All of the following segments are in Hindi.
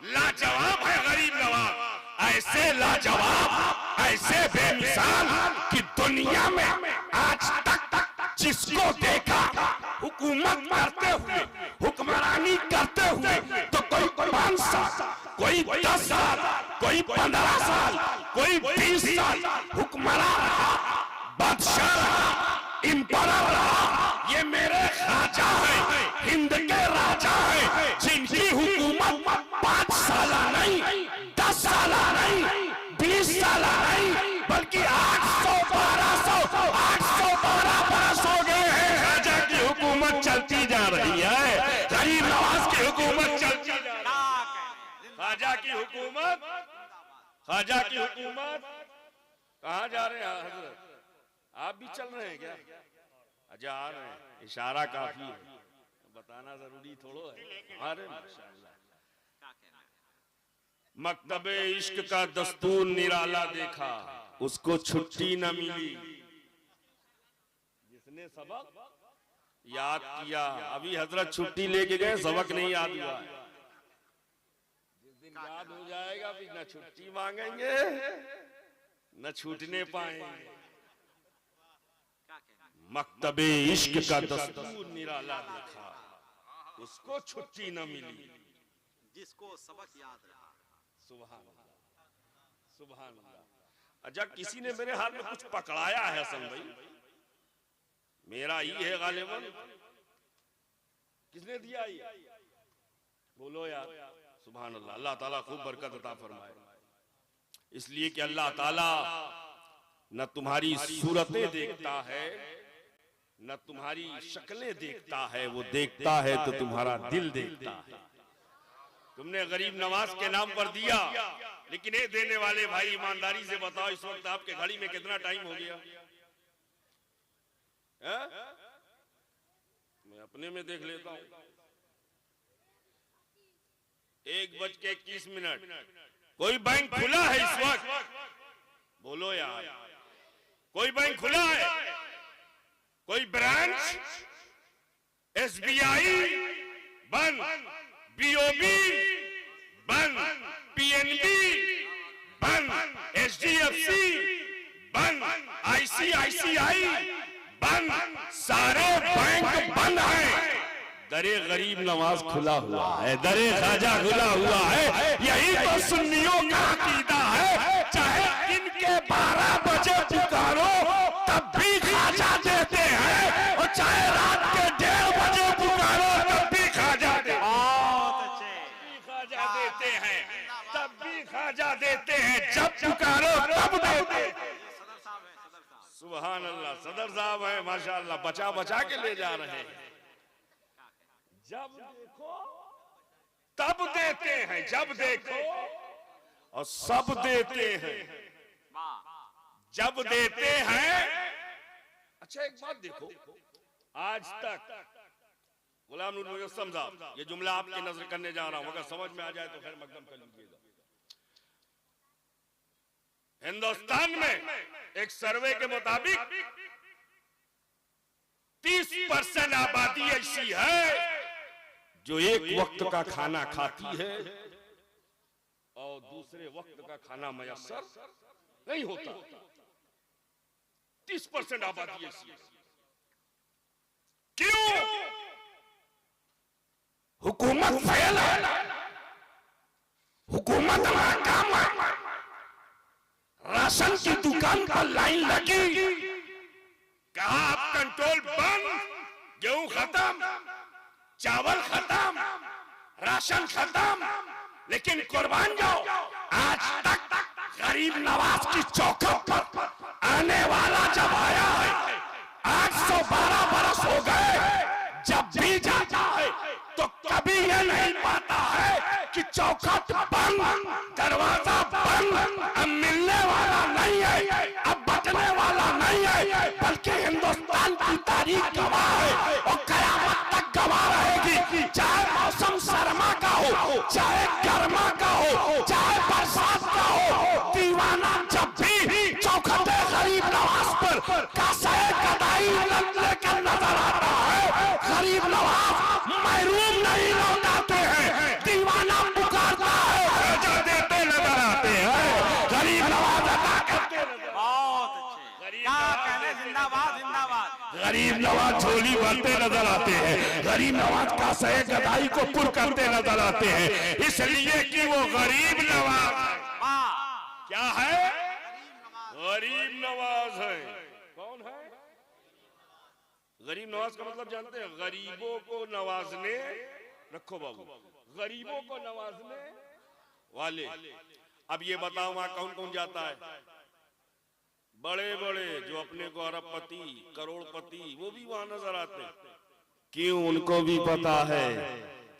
लाजवाब है गरीब नवाज, ऐसे लाजवाब, ऐसे बेमिसाल कि दुनिया में आज तक जिसको देखा हुकूमत करते हुए, हुक्मरानी करते हुए, तो कोई 5 साल, कोई 10 साल, कोई 15 साल, कोई 20 साल हुक्मरान रहा, बादशाह रहा, इम्परर रहा। ये मेरे राजा है, हिंद के राजा है, जिनकी हुकूमत 5 साल नहीं, 10 साल नहीं, 20 साल नहीं, बल्कि 812 बरस हो गए हैं। राजा की हुकूमत चलती जा रही है, गरीब नवाज की हुकूमत चलती जा रही है। राजा की हुकूमत, राजा की हुकूमत कहाँ जा रहे हैं हजरत? आप भी चल रहे हैं क्या? अच्छा आ रहे हैं, इशारा काफी है, बताना जरूरी थोड़ो है। अरे माशाअल्लाह, मकतबे इश्क का दस्तूर निराला देखा, उसको छुट्टी न मिली। जिसने सबक याद किया, अभी हजरत छुट्टी लेके गए, सबक नहीं याद हुआ। जिस दिन याद हो जाएगा फिर न छुट्टी मांगेंगे न छूटने पाएंगे। मकतबे इश्क का दस्तूर निराला देखा, उसको छुट्टी न मिली, जिसको सबक याद रहा। सुभान अल्लाह, सुभान अल्लाह। अच्छा, किसी ने मेरे हाथ में कुछ पकड़ाया है हसन भाई, मेरा ही है गालिबन। किसने दिया ये? बोलो यार। सुभान अल्लाह, अल्लाह ताला खूब बरकत अता फरमाए। इसलिए कि अल्लाह ताला न तुम्हारी सूरतें देखता है, न तुम्हारी शक्लें देखता है, वो देखता है तो तुम्हारा दिल देखता है। तुमने गरीब नवाज के नाम पर दिया, लेकिन ये देने वाले भाई ईमानदारी से बताओ, इस वक्त आपके घड़ी में कितना टाइम हो गया है? मैं अपने में देख लेता हूं, 1:21। कोई बैंक खुला है इस वक्त? बोलो यार, कोई बैंक खुला है? कोई ब्रांच? SBI बंद, BOB बंद, PNB बंद, HDFC बंद, ICICI बंद, सारे बैंक बंद हैं। दरे गरीब नवाज खुला हुआ है, दरे खाजा खुला हुआ है। यही तो सुन्नियों का अकीदा है, चाहे दिन के 12 बजे पुकारो तब भी खाजा देते हैं, और चाहे रात के 1:30 बजे पुकारो तब भी खाजा देते हैं, तब भी खाजा देते हैं, जब पुकारो तब देते हैं। सुभान अल्लाह, सदर साहब है माशाअल्लाह, बचा बचा के ले जा रहे हैं। जब देखो तब देते हैं, जब देखो और सब देते हैं, जब देते हैं। अच्छा एक बात देखो, आज तक गुलाम नूर मुजस्सम साहब, ये जुमला आपके नजर करने जा रहा हूं, अगर समझ में आ जाए तो खैर मकदम कर लीजिएगा। हिंदुस्तान में एक सर्वे के मुताबिक 30% आबादी ऐसी है जो एक वक्त का खाना खाती है और दूसरे वक्त का खाना मयस्सर नहीं होता। 30% आबादी ऐसी है। क्यों? हुकूमत फेल है, हुकूमत नाकाम है। राशन की दुकान पर लाइन लगी, कहा अब कंट्रोल बंद, गेहूं खत्म, चावल खत्म, राशन खत्म, लेकिन कुर्बान जाओ, आज तक गरीब नवाज की चौखट पर आने वाला जब आया है, 812 बरस हो गए, जब भी जाता है तो कभी यह नहीं पाता है कि चौखट बंद, दरवाजा बंद, अब मिलने वाला नहीं है, अब बचने वाला नहीं है, बल्कि हिंदुस्तान की तारीख गवाह है और कयामत तक गवाह रहेगी। चाहे मौसम सरमा का हो, चाहे गर्मा का हो, चाहे बरसात का हो, दीवाना जब भी चौखटे गरीब नवाज पर कासाए कदाई लेकर नजर आता है, गरीब नवाज महरूम नहीं लौटाते हैं, दीवाना पुकारता है गरीब नवाज झोली भरते नजर आते हैं, गरीब नवाज का सहे गदाई को पुर करते नजर आते हैं, इसलिए कि वो गरीब नवाज क्या है, गरीब नवाज है। कौन है गरीब नवाज का मतलब जानते हैं? गरीबों को नवाजने, रखो बाबू, गरीबों को नवाजने वाले। अब ये बताओ वहां कौन कौन जाता है? बड़े बड़े जो अपने को अरबपति करोड़पति वो भी वहां नजर आते हैं। क्यों? उनको भी पता है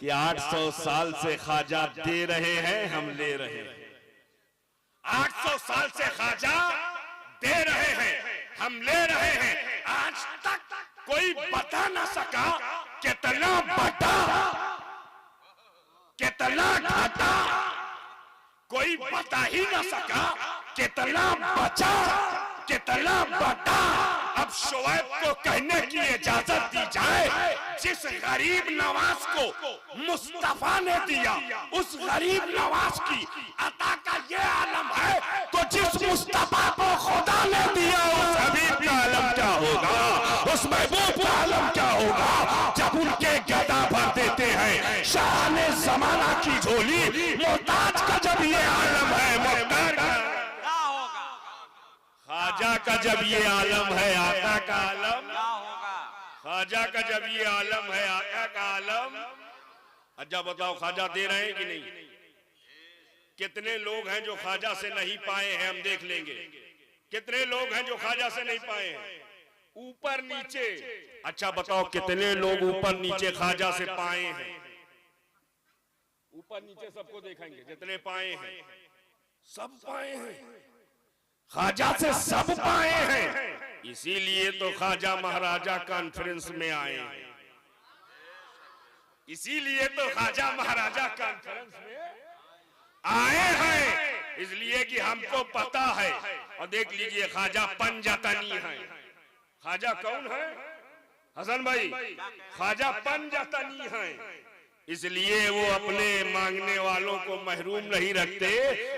कि 800 साल से ख्वाजा दे रहे हैं, हम ले रहे हैं। 800 साल से ख्वाजा दे रहे हैं, हम ले रहे हैं। आज तक कोई बता ना सका कितना बटा कितना घाटा, कोई बता ही ना सका कितना बचा कितना बटा। अब शोएब को कहने की इजाजत दी जाए, जिस गरीब नवाज को मुस्तफा ने दिया, उस गरीब नवाज की अता का ये आलम है, तो जिस मुस्तफा को खुदा ने दिया उस हबीब का आलम क्या होगा, उस महबूब का आलम क्या होगा, जब उनके गदा भर देते हैं शान जमाना की झोली। मोहताज का जब ये आलम है, मुख्तार का ख्वाजा का जब ये आलम है, आका का आलम क्या होगा। ख्वाजा का जब ये आलम है, आका का आलम। अच्छा बताओ ख्वाजा दे रहे हैं कि नहीं? कितने लोग हैं जो ख्वाजा से नहीं पाए हैं? हम देख लेंगे कितने लोग हैं जो ख्वाजा से नहीं पाए हैं, ऊपर नीचे। अच्छा बताओ कितने लोग ऊपर नीचे ख्वाजा से पाए हैं? ऊपर नीचे सबको देखेंगे, जितने पाए हैं सब पाए हैं, ख्वाजा से सब पाए हैं। इसीलिए तो ख्वाजा महाराजा कॉन्फ्रेंस में आए हैं, इसीलिए तो ख्वाजा महाराजा कॉन्फ्रेंस में आए हैं, इसलिए कि हमको पता है। और देख लीजिए ख्वाजा पंजतनी है। ख्वाजा कौन है हसन भाई? ख्वाजा पंजतनी है, इसलिए वो अपने मांगने वालों को महरूम नहीं रखते,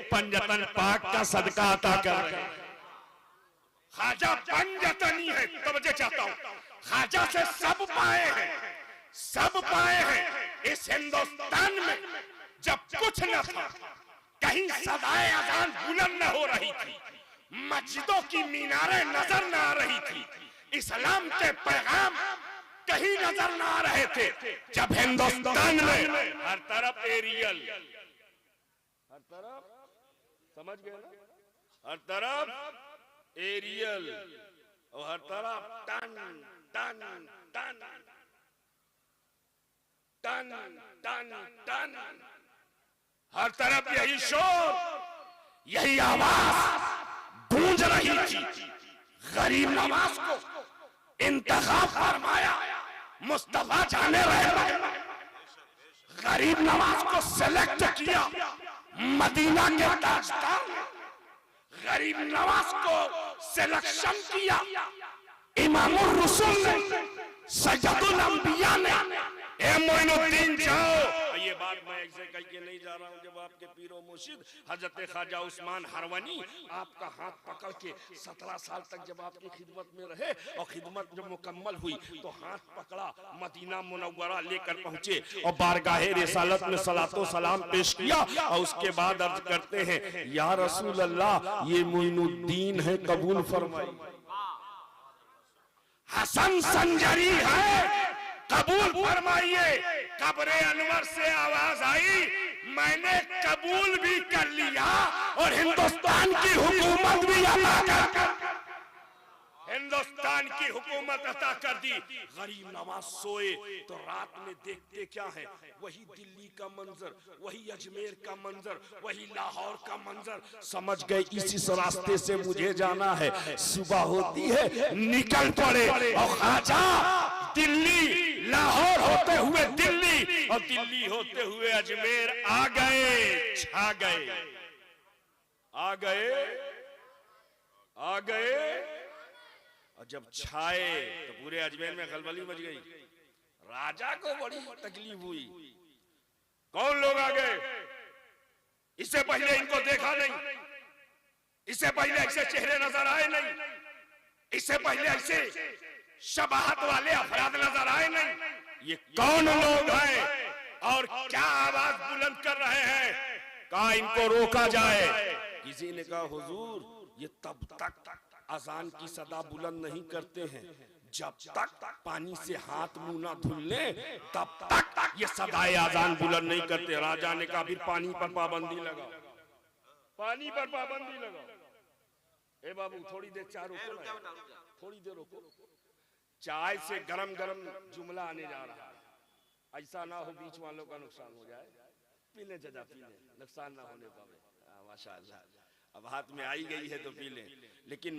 पंजतन पाक का सदका अता करते। ख्वाजा पंजतनी है, तवज्जो चाहता हूं, ख्वाजा से सब पाए हैं, सब पाए हैं। इस हिंदुस्तान में जब कुछ न था, कहीं सदाए अजान बुलंद न हो रही थी, मस्जिदों की मीनारें नजर न आ रही थी, इस्लाम के पैगाम कहीं नजर ना आ रहे थे, जब हिंदुस्तान में हर तरफ एरियल, हर तरफ, समझ गए ना, हर तरफ एरियल और हर तरफ टन टन टन टन टन टन, हर तरफ यही शोर, यही आवाज गूंज रही थी। गरीब नवाज को इंतखाब फरमाया, मुस्तफा जाने रहे, गरीब नवाज को सेलेक्ट किया मदीना के ताजदार ने, गरीब नवाज को सिलेक्शन किया इमामुर रसूल ने, सैयदुल अंबिया ने। ए मोइनुद्दीन जाओ, ये बात मैं ऐसे कह के नहीं जा रहा हूँ, जब आपके पीरो मुर्शिद हजरत ख्वाजा उस्मान हरवनी आपका हाथ पकड़ के 17 साल तक जब आपकी खिदमत में रहे, और खिदमत जब मुकम्मल हुई तो हाथ पकड़ा, मदीना मुनव्वरा लेकर पहुंचे और बारगाहे रिसालत में सलातो सलाम पेश किया, और उसके बाद अर्ज करते हैं या रसूल अल्लाह, ये मोइनुद्दीन है, कबूल फरमाइए। हसन संजरी है, कबूल फरमाइए। कब्रे अनवर से आवाज आई, मैंने कबूल भी कर लिया और हिंदुस्तान की हुकूमत भी अता कर, हिंदुस्तान की हुकूमत अता कर दी। गरीब नवाज सोए तो रात में देखते क्या है, वही दिल्ली का मंजर, वही अजमेर का मंजर, वही लाहौर का मंजर। समझ गए इस रास्ते से मुझे जाना है। सुबह होती है, निकल पड़े, और ख्वाजा दिल्ली, लाहौर होते हुए दिल्ली, और दिल्ली होते हुए अजमेर आ गए, छा गए, आ गए, आ गए। और जब छाए तो पूरे अजमेर में खलबली मच गई। राजा को बड़ी तकलीफ हुई। कौन लोग आ गए? इससे पहले इनको देखा नहीं, इससे पहले ऐसे चेहरे नजर आए नहीं, इससे पहले ऐसे शबाहत वाले अफराद नजर आए नहीं। ये कौन लोग हैं और क्या आवाज बुलंद कर रहे हैं? कहा इनको रोका जाए। किसी ने कहा हुजूर ये तब तक अजान की सदा बुलंद नहीं करते हैं जब तक पानी से हाथ मुंह ना धुल ले, तब तक ये सदाए अजान बुलंद नहीं करते। राजा ने कहा फिर पानी पर पाबंदी लगाओ, पानी पर पाबंदी लगाओ। ए बाबू थोड़ी देर चाय रोको, थोड़ी देर रोको। चाय से गरम गरम जुमला आने जा रहा है, ऐसा ना हो बीच वालों का नुकसान हो जाए। पी ले चाचा, पी ले, नुकसान ना होने पावे। माशाअल्लाह, अब हाथ में आई गई है तो पी ले। लेकिन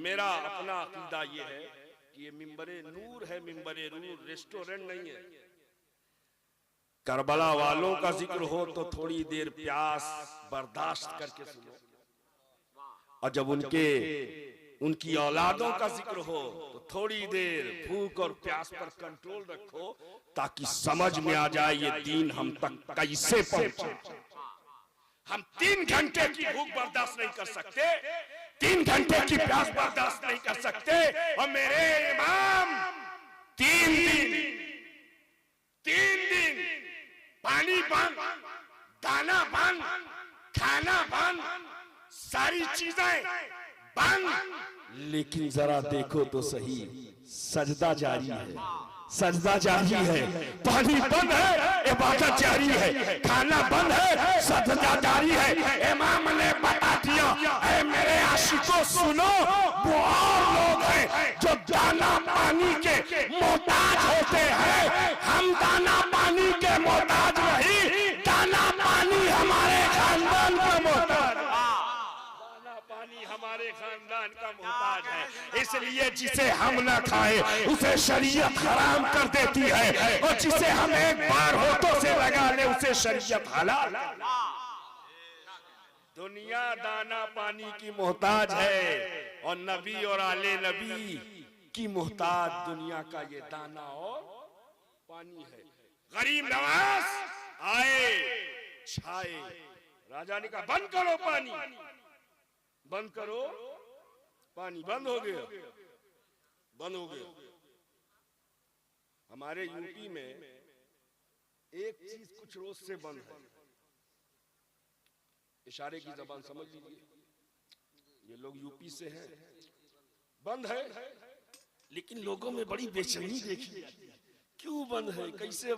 मेरा अपना अकीदा ये है कि ये मिंबरे नूर है, मिंबरे नूर रेस्टोरेंट नहीं है। करबला वालों का जिक्र हो तो थोड़ी देर प्यास बर्दाश्त करके सुनो, और जब उनकी औलादों का जिक्र हो तो थोड़ी देर भूख और प्यास पर कंट्रोल रखो, ताकि समझ में आ जाए ये दीन हम तक कैसे पहुंचे। हम 3 घंटे की भूख बर्दाश्त नहीं कर सकते, 3 घंटे की प्यास बर्दाश्त नहीं कर सकते। और मेरे इमाम 3 दिन पानी बंद, दाना बंद, खाना बंद, सारी चीजें बंद। लेकिन जरा देखो तो सही, सजदा जारी है, सजदा जारी है। पानी बंद है, इबादत जारी है। खाना बंद है, सजदा जारी है। इमाम ने बता दिया, ऐ मेरे आशिकों सुनो, वो और लोग हैं जो दाना पानी के मोहताज होते हैं। हम दाना पानी के मोहताज नहीं, दाना पानी हमारे खानदान का मोहताज, दाना पानी हमारे खानदान का मोहताज है। इसलिए जिसे हम ना खाए उसे शरीयत हराम कर देती है, और जिसे हम एक बार होठों से लगा ले उसे शरीयत हलाल। दुनिया दाना पानी की मोहताज है, और नबी और आले नबी की मोहताज दुनिया का ये दाना और पानी है। गरीब नवाज आए छाए, राजा ने कहा बंद करो पानी, बंद करो पानी। बंद हो गया, बंद हो गया। हमारे यूपी में एक चीज कुछ रोज से बंद है, इशारे की जबान समझ लीजिए, ये लोग यूपी से हैं, बंद है। लेकिन लोगों में बड़ी बेचैनी देखी, क्यों बंद है, कैसे